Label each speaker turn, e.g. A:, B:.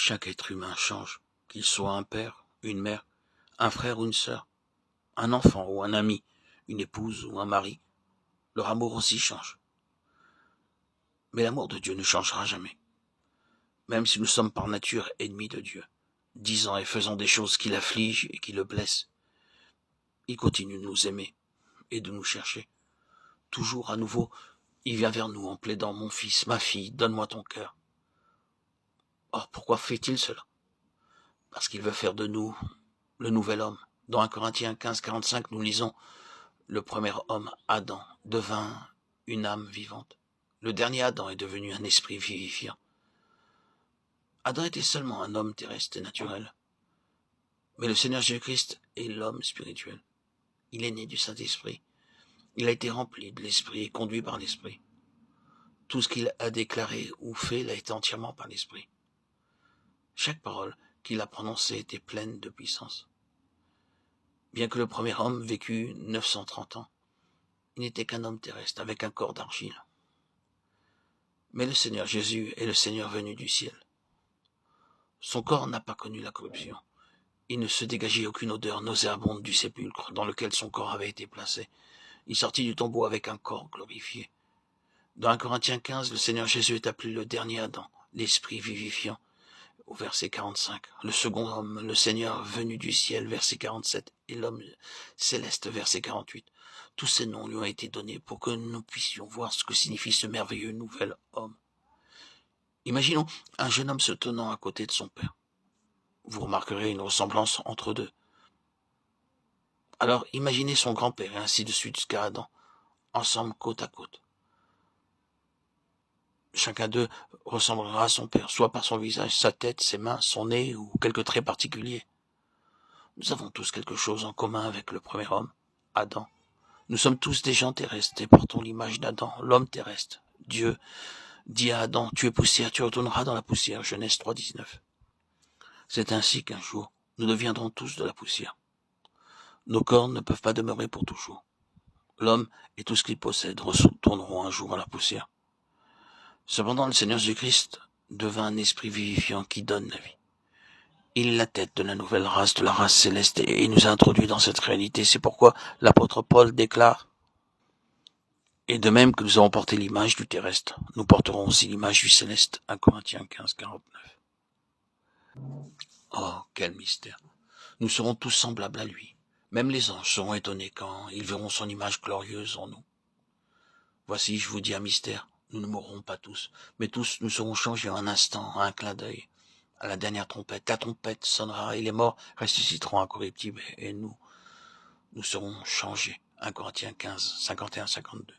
A: Chaque être humain change, qu'il soit un père, une mère, un frère ou une sœur, un enfant ou un ami, une épouse ou un mari. Leur amour aussi change. Mais l'amour de Dieu ne changera jamais. Même si nous sommes par nature ennemis de Dieu, disant et faisant des choses qui l'affligent et qui le blessent, il continue de nous aimer et de nous chercher. Toujours à nouveau, il vient vers nous en plaidant « Mon fils, ma fille, donne-moi ton cœur ». Or, pourquoi fait-il cela? Parce qu'il veut faire de nous le nouvel homme. Dans 1 Corinthiens 15, 45, nous lisons « Le premier homme, Adam, devint une âme vivante. Le dernier Adam est devenu un esprit vivifiant. » Adam était seulement un homme terrestre et naturel. Mais le Seigneur Jésus-Christ est l'homme spirituel. Il est né du Saint-Esprit. Il a été rempli de l'Esprit et conduit par l'Esprit. Tout ce qu'il a déclaré ou fait l'a été entièrement par l'Esprit. Chaque parole qu'il a prononcée était pleine de puissance. Bien que le premier homme vécut 930 ans, il n'était qu'un homme terrestre avec un corps d'argile. Mais le Seigneur Jésus est le Seigneur venu du ciel. Son corps n'a pas connu la corruption. Il ne se dégageait aucune odeur nauséabonde du sépulcre dans lequel son corps avait été placé. Il sortit du tombeau avec un corps glorifié. Dans 1 Corinthiens 15, le Seigneur Jésus est appelé le dernier Adam, l'esprit vivifiant, au verset 45. Le second homme, le Seigneur venu du ciel, verset 47, et l'homme céleste, verset 48. Tous ces noms lui ont été donnés pour que nous puissions voir ce que signifie ce merveilleux nouvel homme. Imaginons un jeune homme se tenant à côté de son père. Vous remarquerez une ressemblance entre eux deux. Alors imaginez son grand-père et ainsi de suite jusqu'à Adam, ensemble côte à côte. Chacun d'eux ressemblera à son père, soit par son visage, sa tête, ses mains, son nez ou quelques traits particuliers. Nous avons tous quelque chose en commun avec le premier homme, Adam. Nous sommes tous des gens terrestres et portons l'image d'Adam, l'homme terrestre. Dieu dit à Adam, tu es poussière, tu retourneras dans la poussière. Genèse 3, 19. C'est ainsi qu'un jour, nous deviendrons tous de la poussière. Nos corps ne peuvent pas demeurer pour toujours. L'homme et tout ce qu'il possède retourneront un jour à la poussière. Cependant, le Seigneur Jésus-Christ devint un esprit vivifiant qui donne la vie. Il est la tête de la nouvelle race, de la race céleste, et il nous a introduits dans cette réalité. C'est pourquoi l'apôtre Paul déclare « Et de même que nous avons porté l'image du terrestre, nous porterons aussi l'image du céleste. » 1 Corinthiens 15, 49. Oh, quel mystère! Nous serons tous semblables à lui. Même les anges seront étonnés quand ils verront son image glorieuse en nous. Voici, je vous dis un mystère. Nous ne mourrons pas tous, mais tous nous serons changés en un instant, à un clin d'œil. À la dernière trompette, la trompette sonnera et les morts ressusciteront incorruptibles et nous serons changés. 1 Corinthiens 15, 51, 52.